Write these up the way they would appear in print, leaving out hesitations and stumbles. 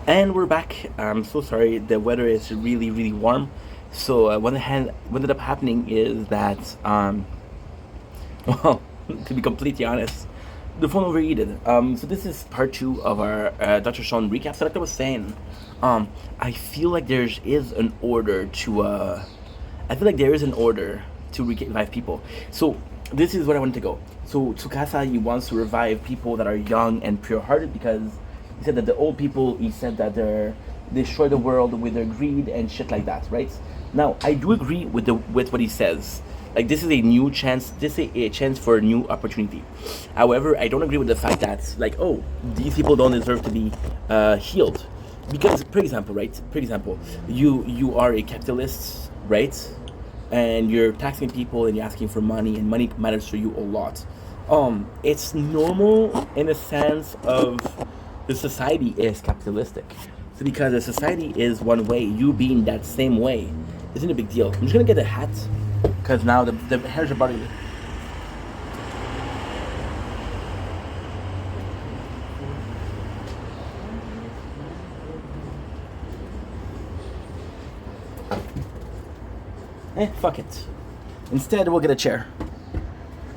And we're back. I'm so sorry. The weather is really, really warm. So what ended up happening is that, well, to be completely honest, the phone overheated. So this is part two of our Dr. Sean recap. So like I was saying, I feel like there is an order to. I feel like there is an order to revive people. So this is where I wanted to go. So Tsukasa, he wants to revive people that are young and pure-hearted because he said that the old people, he said that they destroy the world with their greed and shit like that, right? Now, I do agree with what he says. Like this is a new chance. This is a chance for a new opportunity. However, I don't agree with the fact that like, oh, these people don't deserve to be healed, because, for example, right? For example, you are a capitalist, right? And you're taxing people and you're asking for money, and money matters to you a lot. It's normal in the sense of the society is capitalistic. So because the society is one way, you being that same way isn't a big deal. I'm just gonna get a hat because now the hairs are bothering me. Fuck it. Instead, we'll get a chair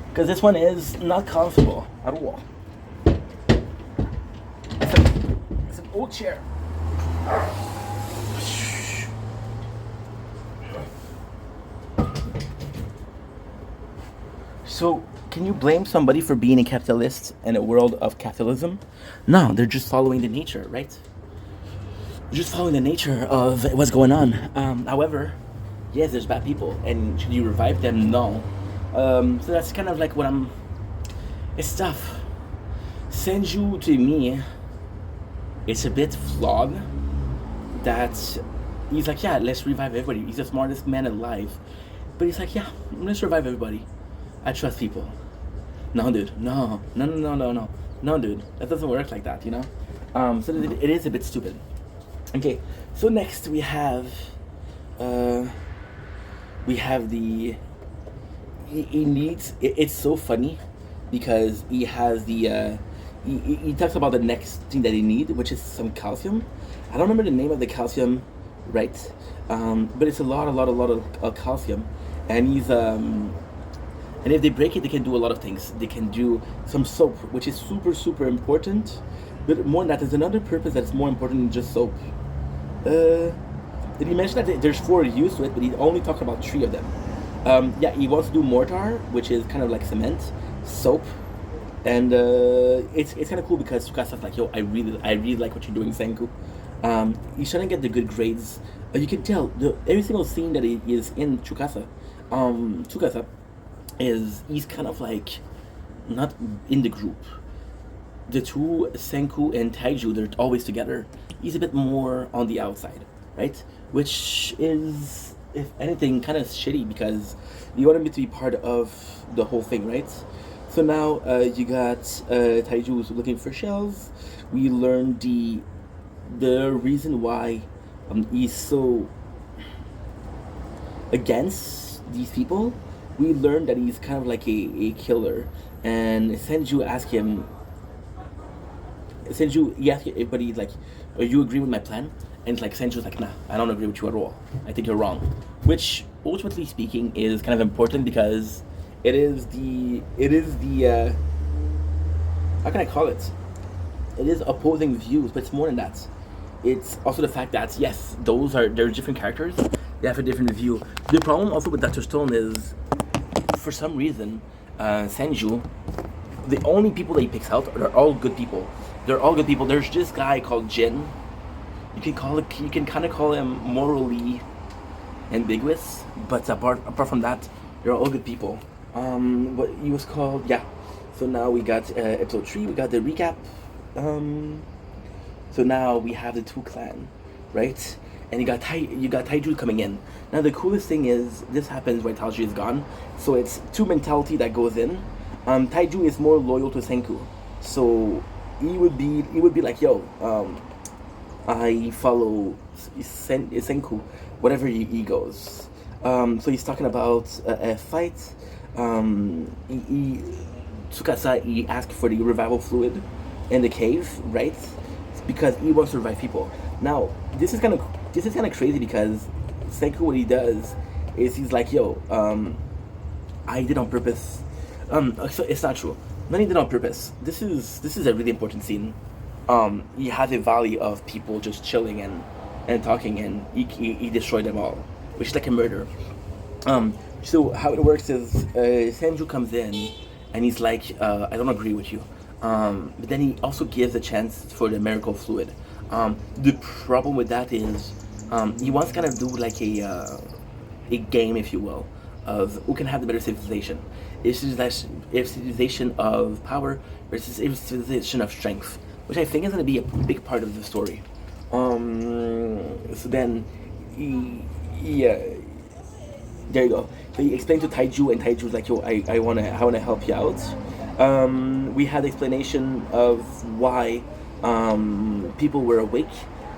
because this one is not comfortable at all. It's an old chair. So, can you blame somebody for being a capitalist in a world of capitalism? No, they're just following the nature, right? They're just following the nature of what's going on. However, yes, there's bad people, and should you revive them? No. So that's kind of like what I'm. It's tough. Senju, to me, it's a bit flawed. That he's like, yeah, let's revive everybody. He's the smartest man alive, but he's like, yeah, let's revive everybody. I trust people. No, dude. No, no, no, no, no, no, no, dude. That doesn't work like that, you know. So it is a bit stupid. Okay, so next uh, we have the. He needs. It's so funny, because he has the. He talks about the next thing that he needs, which is some calcium. I don't remember the name of the calcium, right? But it's a lot of calcium, and he's and if they break it, they can do a lot of things. They can do some soap, which is super important. But more than that, there's another purpose that's more important than just soap. Did he mention that there's 4 used to it, but he only talked about 3 of them? Yeah, he wants to do mortar, which is kind of like cement, soap, and it's kind of cool because Tsukasa's like, yo, I really like what you're doing, Senku. He's trying to get the good grades. You can tell every single scene that he is in Tsukasa is he's kind of like not in the group. The two, Senku and Taiju, they're always together. He's a bit more on the outside, right? Which is, if anything, kind of shitty because you want him to be part of the whole thing, right? So now you got Taiju who's looking for shells. We learned the reason why he's so against these people. We learned that he's kind of like a killer. And Senju asked him, he asked everybody, like, are you agreeing with my plan? And like Senju's like, nah, I don't agree with you at all. I think you're wrong. Which, ultimately speaking, is kind of important because it is the how can I call it? It is opposing views, but it's more than that. It's also the fact that yes, they're different characters. They have a different view. The problem also with Dr. Stone is, for some reason, Senju, the only people that he picks out are all good people. They're all good people. There's this guy called Jin. You can kind of call him morally ambiguous, but apart from that, they're all good people. What he was called, yeah. So now we got episode 3. We got the recap. So now we have the two clan, right? And you got Taiju coming in. Now the coolest thing is this happens when Taiji is gone. So it's 2 mentality that goes in. Taiju is more loyal to Senku, so he would be like, yo, I follow Senku, whatever he goes. So he's talking about a fight. Tsukasa, he asked for the revival fluid in the cave, right? It's because he wants to revive people. Now, this is kind of crazy because Senku, what he does is he's like, yo, I did on purpose. So it's not true. None did on purpose. This is a really important scene. He has a valley of people just chilling and talking, and he destroyed them all, which is like a murder. So how it works is Senju comes in, and he's like, I don't agree with you. But then he also gives a chance for the miracle fluid. The problem with that is he wants to kind of do like a game, if you will, of who can have the better civilization. Is civilization of power versus civilization of strength, which I think is going to be a big part of the story. So then, there you go. So he explained to Taiju, and Taiju was like, "Yo, I wanna help you out." We had explanation of why people were awake.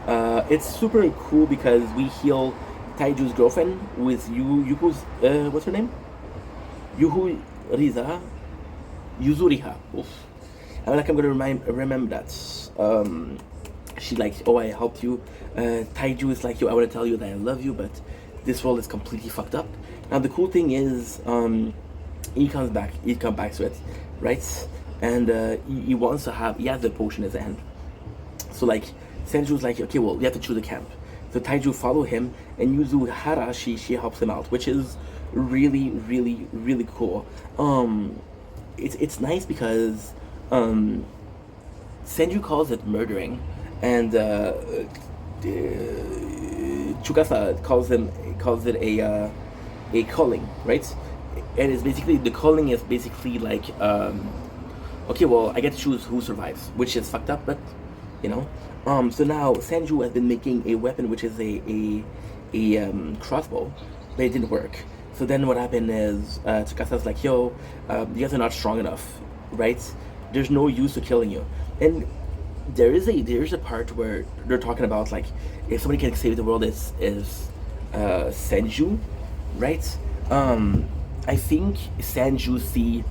It's super cool because we heal Taiju's girlfriend with Yuku's what's her name? Yuzuriha. Oof. I'm gonna remember that. She's like, oh, I helped you. Taiju is like, yo, I want to tell you that I love you, but this world is completely fucked up. Now the cool thing is, he comes back to it, right? And he wants to he has the potion in his hand. So like, Senju's like, okay, well, you have to choose a camp. So Taiju follow him, and Yuzuhara, she helps him out, which is really, really, really cool. It's nice because Senju calls it murdering, and Tsukasa calls it a calling, right? And it's basically, the calling is basically like, okay, well, I get to choose who survives, which is fucked up, but you know. So now Senju has been making a weapon, which is a crossbow, but it didn't work. So then what happened is Tsukasa's like, yo, you guys are not strong enough, right? There's no use to killing you. And there's a part where they're talking about like, if somebody can save the world, is Senju, right? I think Senju see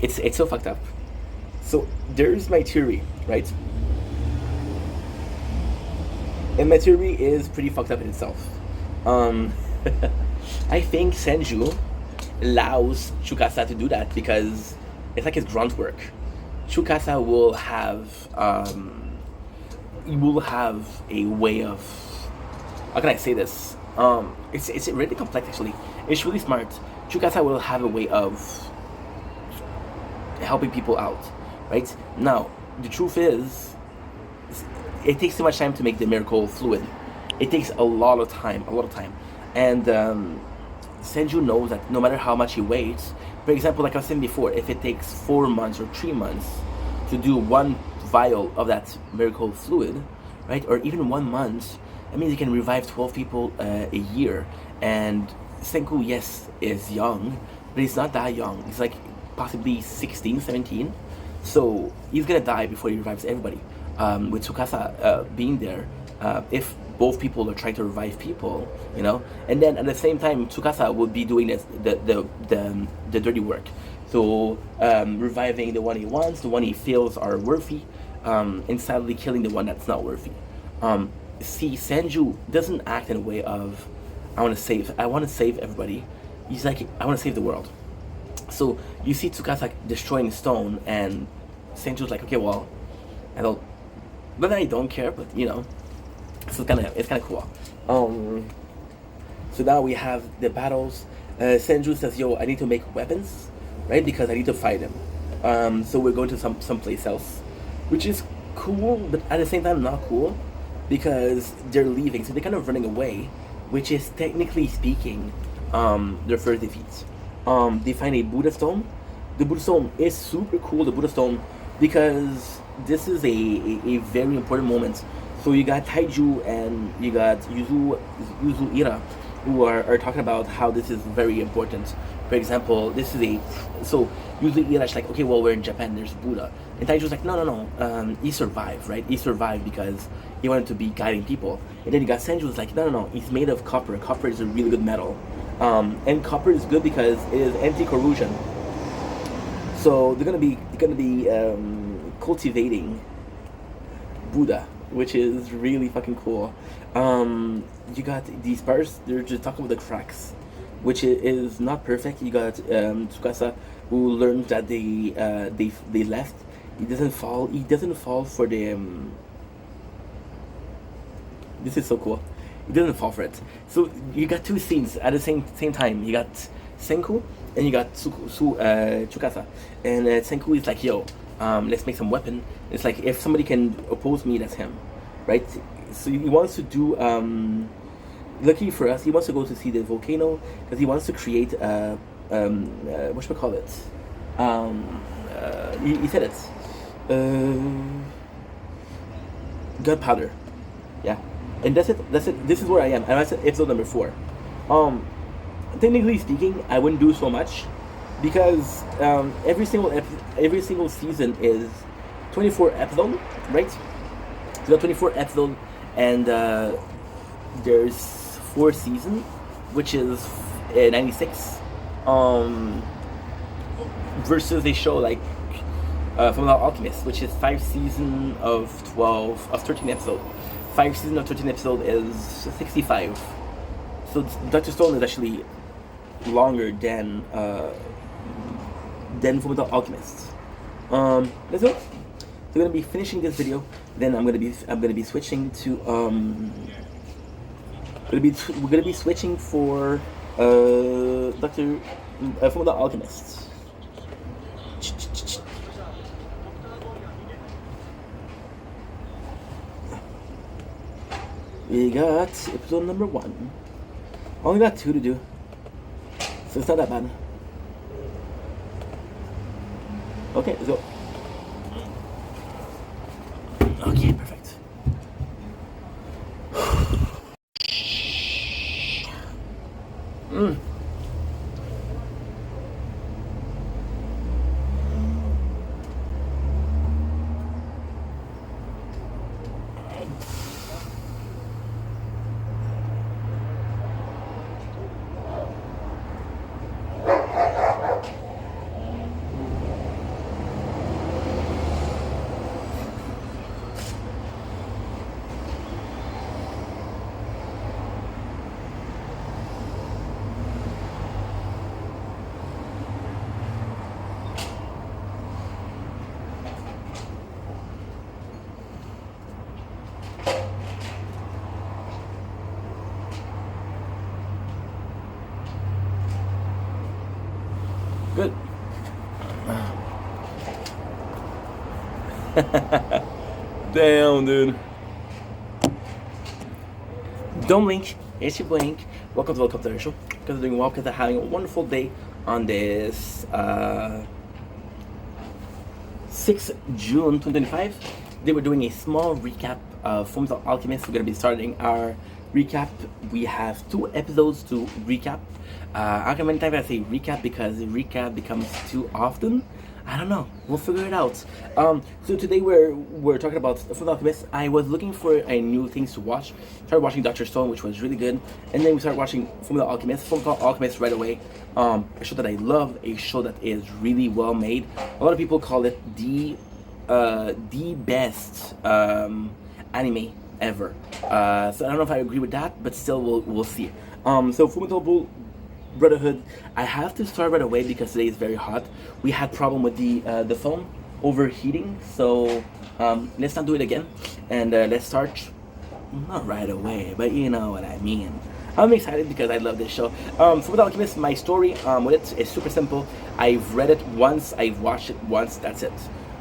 it's so fucked up. So there's my theory, right? And my theory is pretty fucked up in itself. I think Senju allows Tsukasa to do that because it's like his grunt work. Tsukasa will have a way of, how can I say this? It's really complex actually. It's really smart. Tsukasa will have a way of helping people out, right? Now, the truth is, it takes too much time to make the miracle fluid. It takes a lot of time, and Senju knows that no matter how much he waits, for example, like I was saying before, if it takes 4 months or 3 months to do one vial of that miracle fluid, right, or even 1 month, that means you can revive 12 people a year. And Senku, yes, is young, but he's not that young. He's like possibly 16, 17. So he's gonna die before he revives everybody. With Tsukasa being there, if both people are trying to revive people, you know, and then at the same time Tsukasa would be doing the dirty work, so reviving the one he wants, the one he feels are worthy, and sadly killing the one that's not worthy. See, Senju doesn't act in a way of I want to save everybody. He's like, I want to save the world. So you see Tsukasa destroying stone, and Senju's like, okay, well, I don't care, but you know, so it's kind of cool. So now we have the battles. Senju says, yo, I need to make weapons, right? Because I need to fight him. So we're going to someplace else, which is cool, but at the same time not cool, because they're leaving, so they're kind of running away, which is technically speaking their first defeat. They find a Buddha stone. The Buddha stone is super cool, the Buddha stone, because this is a very important moment. So you got Taiju and you got Yuzuhira, who are talking about how this is very important. For example, this is so Yuzuhira is like, okay, well, we're in Japan, there's Buddha. And Taiju's like, no, he survived, right? He survived because he wanted to be guiding people. And then you got Senju's like, no, he's made of copper. Copper is a really good metal. And copper is good because it is anti-corrosion. So they're gonna be cultivating Buddha, which is really fucking cool. You got these parts; they're just talking about the cracks, which is not perfect. You got Tsukasa, who learned that they left. He doesn't fall. He doesn't fall for the. This is so cool. He doesn't fall for it. So you got two scenes at the same time. You got Senku and you got Tsukasa, and Senku is like, "Yo, let's make some weapon." It's like if somebody can oppose me, that's him, right? So he wants to do. Lucky for us, he wants to go to see the volcano because he wants to create what should we call it? He said it. Gunpowder. Yeah, and that's it. That's it. This is where I am. And that's episode number 4. Um, Technically speaking, I wouldn't do so much because every single season is 24 episodes, right? So 24 episodes, and there's 4 seasons, which is 96. Versus a show like From the Alchemist, which is 5 seasons of 13 episodes. 5 seasons of 13 episodes is 65. So Dr. Stone is actually longer than Fullmetal Alchemist. Let's go. So we're gonna be finishing this video. Then I'm gonna be switching to we're gonna be switching for Dr. Fullmetal Alchemist. We got episode number 1. Only got 2 to do, so it's not that bad. Okay, let's go. Okay, perfect. Good. Damn, dude. Don't blink. It's your blink. Welcome to the show. Because they're doing well, because they're having a wonderful day on this 6th June 2025. They were doing a small recap of Fullmetal Alchemist. We're going to be starting our recap. We have 2 episodes to recap. How many times I say recap because recap becomes too often? I don't know. We'll figure it out. So today we're talking about Fullmetal Alchemist. I was looking for a new things to watch. Started watching Dr. Stone, which was really good, and then we started watching Fullmetal Alchemist. Fullmetal Alchemist right away. A show that I love, a show that is really well made. A lot of people call it the best anime ever. So I don't know if I agree with that, but still we'll see. So Fullmetal Brotherhood, I have to start right away because today is very hot. We had problem with the phone overheating, so let's not do it again, and let's start not right away, but you know what I mean. I'm excited because I love this show. Fullmetal Alchemist, my story with it is super simple. I've read it once, I've watched it once, that's it.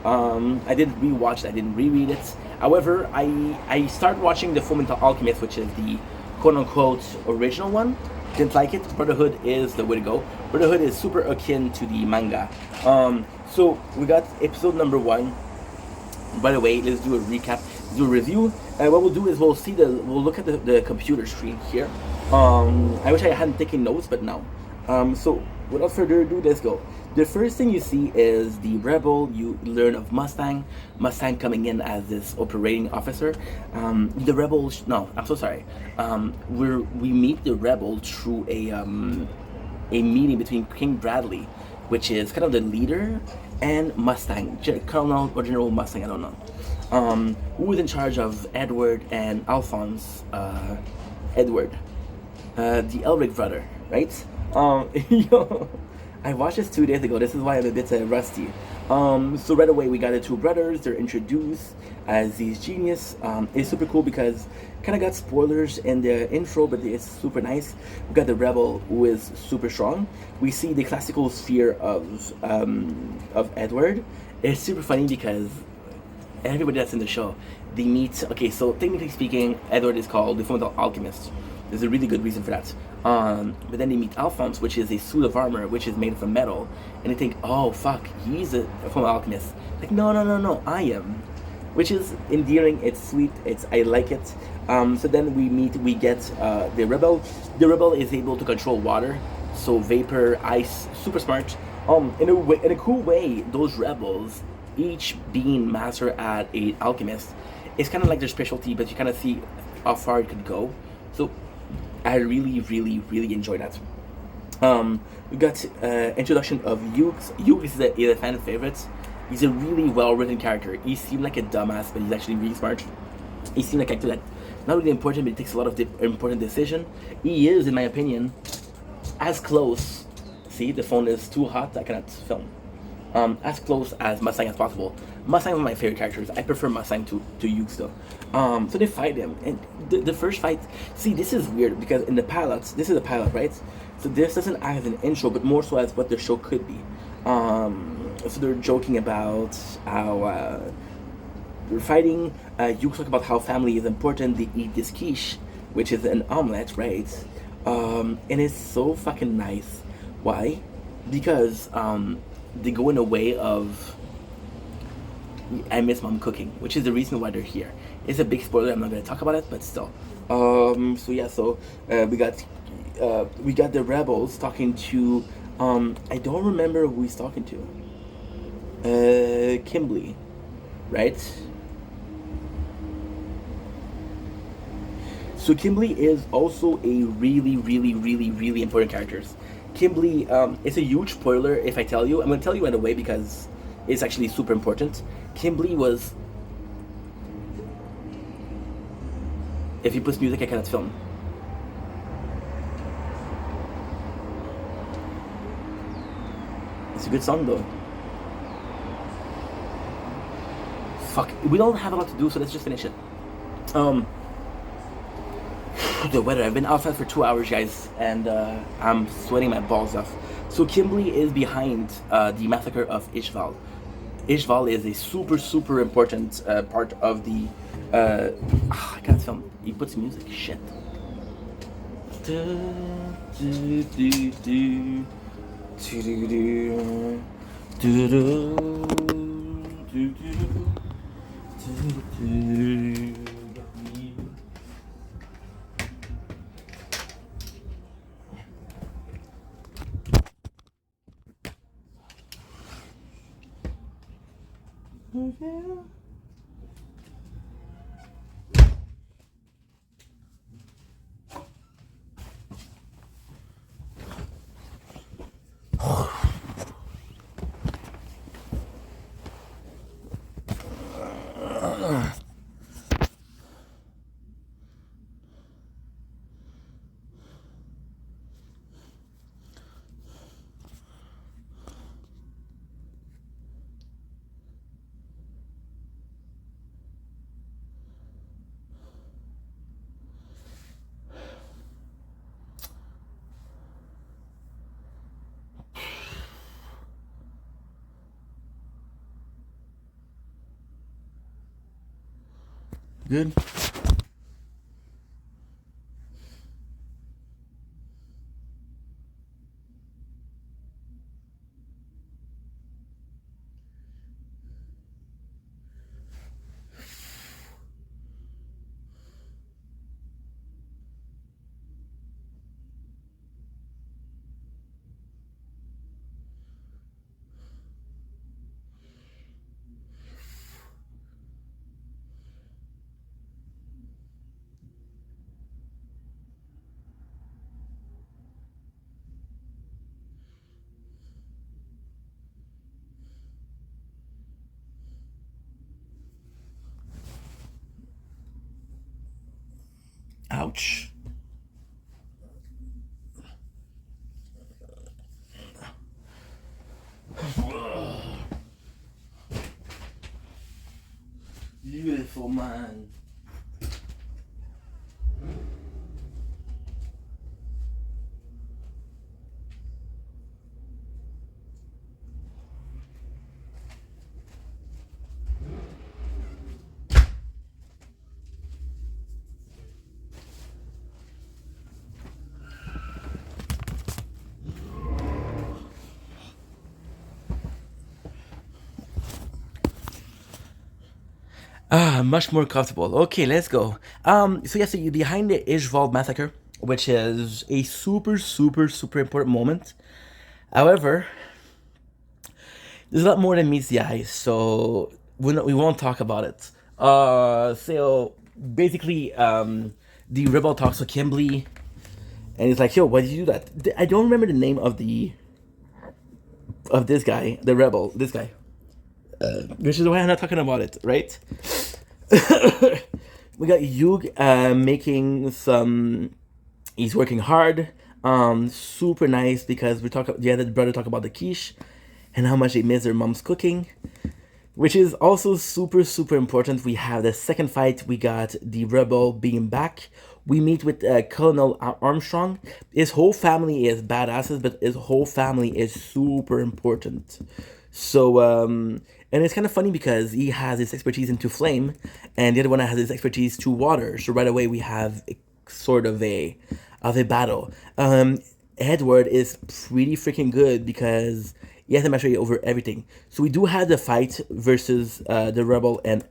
I didn't rewatch it, I didn't reread it. However, I started watching the Fullmetal Alchemist, which is the quote-unquote original one. Didn't like it. Brotherhood is the way to go. Brotherhood is super akin to the manga. So we got episode number 1. By the way, let's do a recap, do a review. What we'll do is we'll look at the computer screen here. I wish I hadn't taken notes, but now. So without further ado, let's go. The first thing you see is the rebel. You learn of Mustang coming in as this operating officer. The rebel, no, I'm so sorry. We meet the rebel through a meeting between King Bradley, which is kind of the leader, and Mustang, Colonel or General Mustang, I don't know. Who was in charge of Edward and Alphonse? Edward, the Elric brother, right? Yo, I watched this 2 days ago. This is why I'm a bit rusty. So right away we got the two brothers. They're introduced as these genius. It's super cool because kind of got spoilers in the intro, but it's super nice. We got the rebel who is super strong. We see the classical sphere of Edward. It's super funny because everybody that's in the show, they meet. Okay, so technically speaking, Edward is called the Fundamental Alchemist. There's a really good reason for that. But then they meet Alphonse, which is a suit of armor, which is made from metal, and they think, oh fuck, he's a Fundamental Alchemist. Like, no, no, no, no, I am. Which is endearing. It's sweet. I like it. So then we get the rebel. The rebel is able to control water, so vapor, ice, super smart. In a cool way, those rebels, each being master at a alchemist, it's kind of like their specialty, but you kind of see how far it could go. So I really, really, really enjoy that. We got introduction of Hughes. Hughes is a fan favorite. He's a really well-written character. He seemed like a dumbass, but he's actually really smart. He seemed like a character that not really important, but he takes a lot of important decision. He is, in my opinion, as close. See, the phone is too hot. I cannot film. As close as Mustang as possible. Mustang is one of my favorite characters. I prefer Mustang to Hughes though. So they fight him, and the first fight. See, this is weird because in the pilots, this is a pilot, right? So this doesn't act as an intro, but more so as what the show could be. So they're joking about how they're fighting. You talk about how family is important. They eat this quiche, which is an omelet, right? And it's so fucking nice. Why? Because they go in a way of I miss mom cooking, which is the reason why they're here. It's a big spoiler. I'm not gonna talk about it, but still. So yeah. So we got the rebels talking to. I don't remember who he's talking to. Kimblee, right? So Kimblee is also a really, really, really, really important character. Kimblee, it's a huge spoiler if I tell you. I'm gonna tell you right away because it's actually super important. Kimblee was. If he puts music, I cannot film. It's a good song though. Fuck, we don't have a lot to do, so let's just finish it. The weather. I've been outside for 2 hours, guys, and I'm sweating my balls off. So Kimblee is behind the massacre of Ishval. Ishval is a super, super important part of the. I can't film. He puts music. Shit. Good. Ouch. Beautiful, man. Much more comfortable. Okay, let's go. So yeah, so you behind the Ishval massacre, which is a super, super, super important moment. However, there's a lot more than meets the eye, so we won't talk about it. So basically, the rebel talks to Kimberly, and he's like, "Yo, why did you do that?" I don't remember the name of this guy, the rebel, this guy, which is why I'm not talking about it, right? We got Yug making some. He's working hard. Super nice because we talk. The other brother talk about the quiche and how much they miss their mom's cooking, which is also super super important. We have the second fight. We got the rebel being back. We meet with Colonel Armstrong. His whole family is badasses, but his whole family is super important. So, and it's kind of funny because he has his expertise into flame, and the other one has his expertise to water. So right away we have sort of a battle. Edward is pretty freaking good because he has a mastery over everything. So we do have the fight versus the rebel and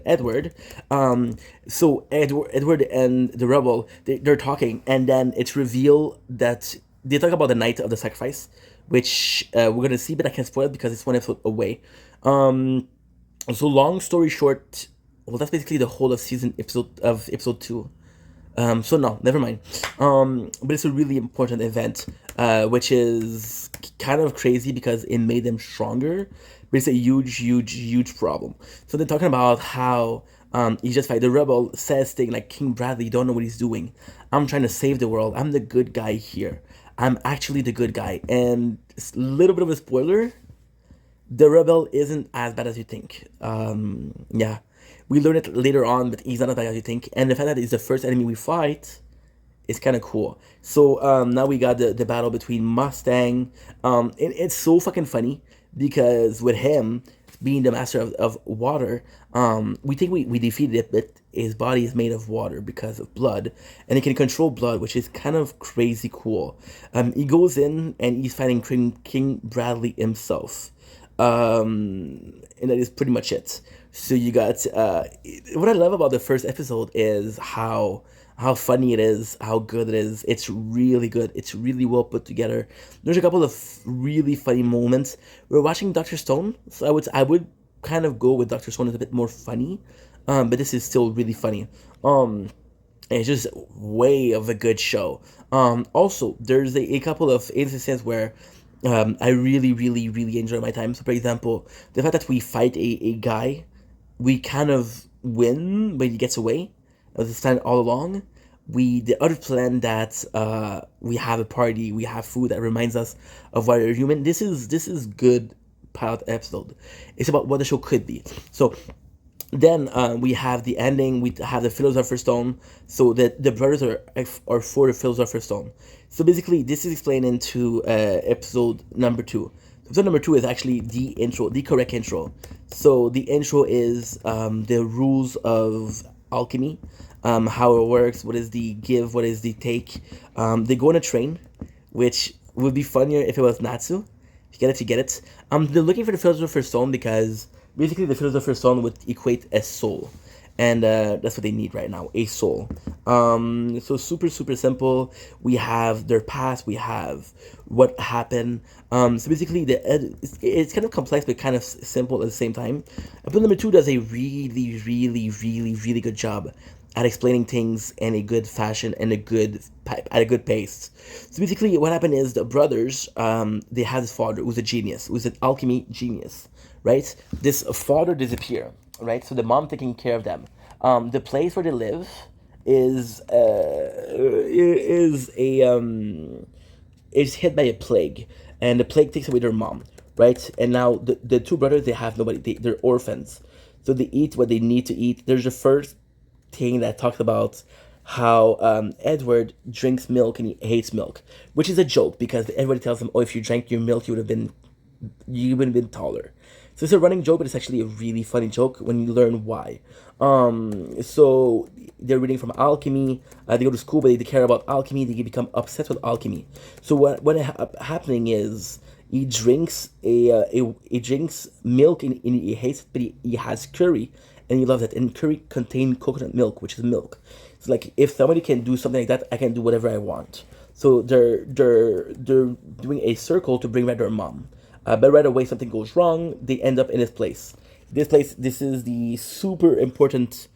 Edward. Edward and the rebel they're talking, and then it's revealed that they talk about the night of the sacrifice, which we're gonna see, but I can't spoil it because it's one episode away. So long story short, well, that's basically the whole of episode 2. So no, never mind. But it's a really important event, which is kind of crazy because it made them stronger. But it's a huge, huge, huge problem. So they're talking about how he just fight the rebel says thing like King Bradley don't know what he's doing. I'm trying to save the world. I'm the good guy here. I'm actually the good guy. And a little bit of a spoiler, the rebel isn't as bad as you think. Yeah, we learn it later on, but he's not as bad as you think. And the fact that he's the first enemy we fight is kind of cool. So now we got the battle between Mustang. It's so fucking funny because with him being the master of water, we think we defeated it, but his body is made of water because of blood, and he can control blood, which is kind of crazy cool. He goes in and he's fighting King Bradley himself. And that is pretty much it. So you got what I love about the first episode is how funny it is, how good it is. It's really good. It's really well put together. There's a couple of really funny moments. We're watching Doctor Stone, so I would kind of go with Doctor Stone as a bit more funny, but this is still really funny. It's just way of a good show. Also, there's a couple of instances where I really, really, really enjoy my time. So, for example, the fact that we fight a guy, we kind of win, but he gets away. As a stand all along. The other plan that we have a party, we have food that reminds us of why we're human. This is good pilot episode. It's about what the show could be. So then we have the ending. We have the Philosopher's Stone. So that the brothers are for the Philosopher's Stone. So basically, this is explained into episode number 2. Episode number 2 is actually the intro, the correct intro. So the intro is the rules of alchemy, how it works, what is the give, what is the take. They go on a train, which would be funnier if it was Natsu. If you get it. They're looking for the Philosopher's Stone because basically the Philosopher's Stone would equate a soul. And that's what they need right now, a soul. So super, super simple. We have their past, we have what happened. So basically, it's kind of complex, but kind of simple at the same time. Episode number 2 does a really, really, really, really good job at explaining things in a good fashion and at a good pace. So basically, what happened is the brothers, they had this father who's a genius, who's an alchemy genius, right? This father disappeared, right? So the mom taking care of them. The place where they live, is is a is hit by a plague, and the plague takes away their mom, right? And now the two brothers, they have nobody. They're orphans, so they eat what they need to eat. There's the first thing that talks about how Edward drinks milk and he hates milk, which is a joke because everybody tells him, "Oh, if you drank your milk, you would have been taller." So it's a running joke, but it's actually a really funny joke when you learn why. So they're reading from alchemy. They go to school, but they care about alchemy. They become obsessed with alchemy. So happening is he drinks milk and he hates it, but he has curry and he loves it. And curry contains coconut milk, which is milk. It's like if somebody can do something like that, I can do whatever I want. So they're doing a circle to bring back their mom. But right away something goes wrong. They end up in this place. This is the super important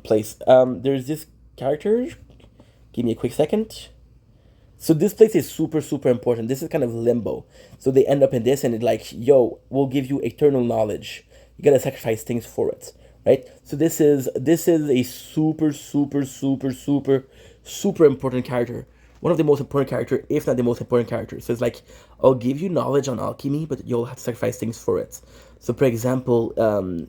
place. There's this character. Give me a quick second. So this place is super super important. This is kind of limbo. So they end up in this, and it's like, yo, we'll give you eternal knowledge. You gotta sacrifice things for it, right? So this is a super super super super super important character. One of the most important character, if not the most important character. So it's like, I'll give you knowledge on alchemy, but you'll have to sacrifice things for it. So for example,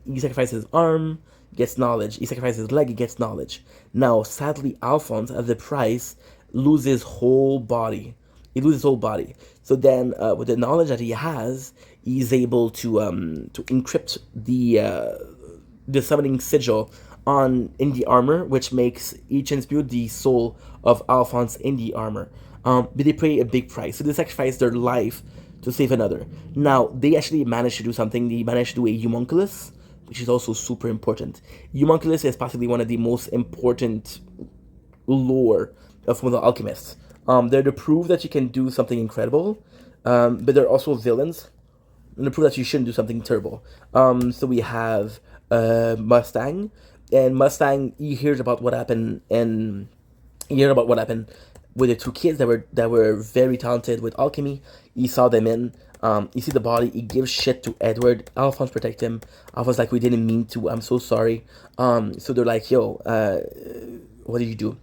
he sacrifices his arm, gets knowledge. He sacrifices his leg, he gets knowledge. Now, sadly, Alphonse, as the price, loses whole body. He loses whole body. So then, with the knowledge that he has, he's able to encrypt the summoning sigil on in the armor, which makes each imbue the soul of Alphonse in the armor. But they pay a big price. So they sacrifice their life to save another. Now, they actually managed to do something. They managed to do a homunculus, which is also super important. Homunculus is possibly one of the most important lore of one of the alchemists. They're to prove that you can do something incredible, but they're also villains, and to prove that you shouldn't do something terrible. So we have Mustang, and Mustang. He hears about what happened, and he heard about what happened with the two kids that were very talented with alchemy. He saw them in. You see the body. He gives shit to Edward. Alphonse protect him. Alphonse like, we didn't mean to. I'm so sorry. So they're like, yo, what did you do?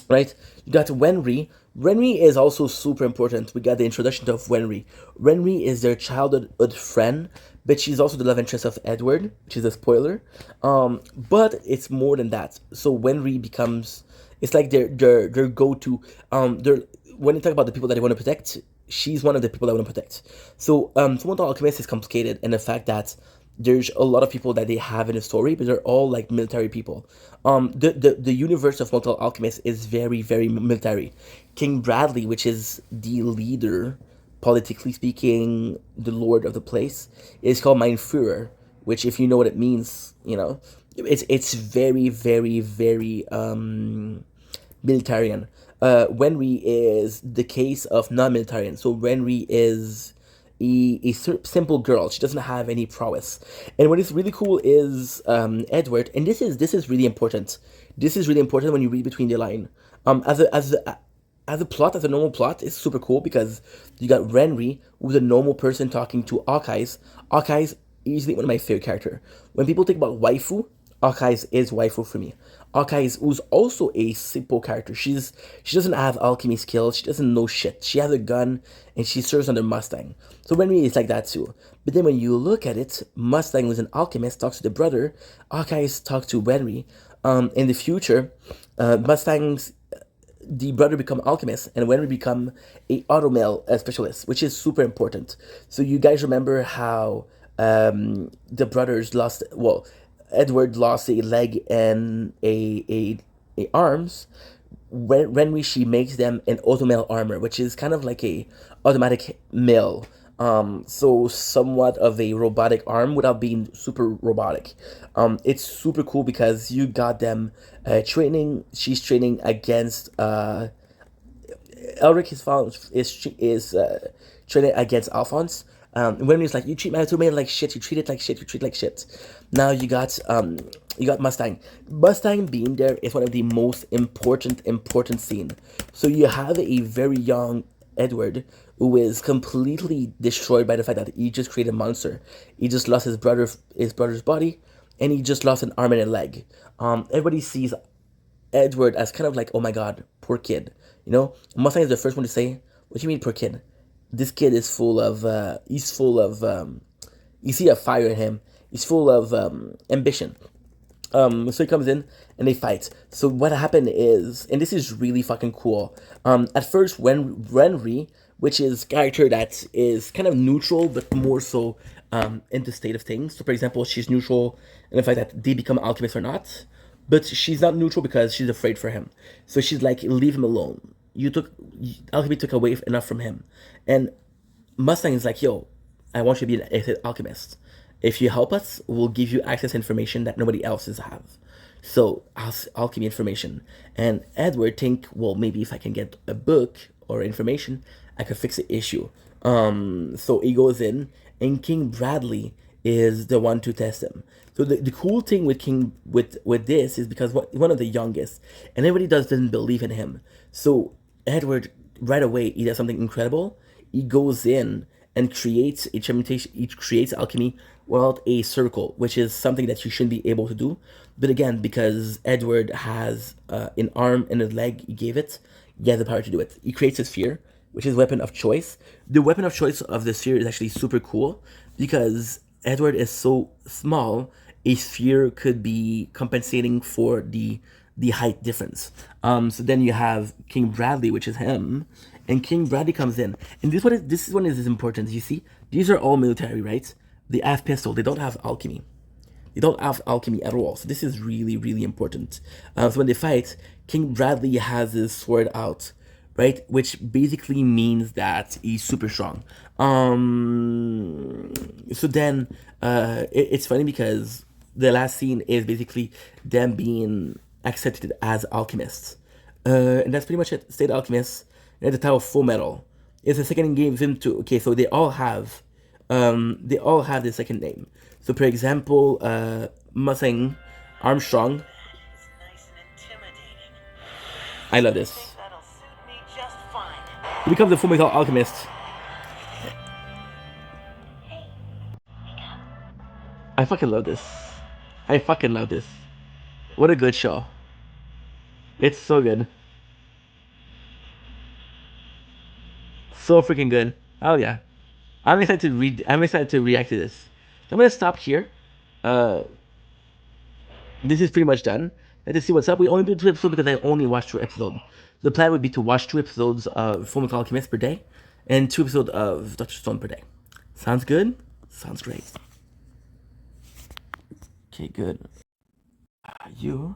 Right? You got Wenry. Wenry is also super important. We got the introduction of Wenry. Wenry is their childhood friend, but she's also the love interest of Edward, which is a spoiler. But it's more than that. So Wenry becomes, it's like their go to. Their When they talk about the people that they want to protect, she's one of the people that I want to protect. So Fullmetal Alchemist is complicated in the fact that there's a lot of people that they have in the story, but they're all like military people. The universe of Mortal Alchemist is very very military. King Bradley, which is the leader, politically speaking, the lord of the place, is called Mein Führer, which if you know what it means, it's very very very militarian. Wenry is the case of non-militarian. So Wenry is a simple girl. She doesn't have any prowess. And what is really cool is Edward, and this is really important. This is really important when you read between the line. As a plot, as a normal plot, it's super cool because you got Renry, who's a normal person talking to Archies. Archies easily one of my favorite character. When people think about waifu, Archies is waifu for me. Archies, who's also a simple character. She doesn't have alchemy skills. She doesn't know shit. She has a gun and she serves under Mustang. So Renry is like that too. But then when you look at it, Mustang was an alchemist, talks to the brother. Archies talks to Renry. In the future, Mustang's the brother become alchemist and when we become a automail specialist, which is super important. So you guys remember how the brothers lost, well, Edward lost a leg and a arms. When she makes them an automail armor, which is kind of like a automatic mill. So somewhat of a robotic arm without being super robotic. It's super cool because you got them training. She's training against Elric is training against Alphonse. When he's like, you treat my automaton like shit, you treat it like shit, you treat it like shit. Now you got Mustang. Mustang being there is one of the most important scene. So you have a very young Edward who is completely destroyed by the fact that he just created a monster. He just lost his brother's body, and he just lost an arm and a leg. Everybody sees Edward as kind of like, oh my god, poor kid. You know, Mustang is the first one to say, "What do you mean, poor kid? This kid is full of, he's full of, you see a fire in him. He's full of ambition." So he comes in and they fight. So what happened is, and this is really fucking cool. At first, when Renry, which is character that is kind of neutral but more so in the state of things. So for example, she's neutral in the fact that they become alchemists or not, but she's not neutral because she's afraid for him. So she's like, leave him alone. Alchemy took away enough from him, and Mustang is like, yo, I want you to be an alchemist. If you help us, we'll give you access to information that nobody else have. So alchemy information. And Edward think, well, maybe if I can get a book or information, I could fix the issue. So he goes in, and King Bradley is the one to test him. So the cool thing with King with this is because one of the youngest, and everybody doesn't believe in him. So Edward right away he does something incredible. He goes in and creates a transmutation. He creates alchemy without a circle, which is something that you shouldn't be able to do. But again, because Edward has an arm and a leg, he gave it. He has the power to do it. He creates a sphere, which is weapon of choice. The weapon of choice of the sphere is actually super cool because Edward is so small. A sphere could be compensating for the height difference. So then you have King Bradley, which is him, and King Bradley comes in, and this one is important. You see, these are all military, right? They have pistol. They don't have alchemy. They don't have alchemy at all. So this is really, really important. So when they fight, King Bradley has his sword out, right? Which basically means that he's super strong. So then it's funny because the last scene is basically them being accepted as alchemists. And that's pretty much it. State alchemists at the time of Full Metal. It's the second game into okay, so they all have the second name. So for example, Mustang Armstrong. Nice and intimidating. I love this. That'll suit me just fine. He becomes a Full Metal Alchemist. I fucking love this. I fucking love this. What a good show. It's so good. So freaking good. Oh yeah. I'm excited to read. I'm excited to react to this. I'm gonna stop here. Uh, this is pretty much done. Let's see what's up. We only did 2 episodes because I only watched 2 episodes. The plan would be to watch 2 episodes of Fullmetal Alchemist per day, and 2 episodes of Doctor Stone per day. Sounds good. Sounds great. Okay, good. You.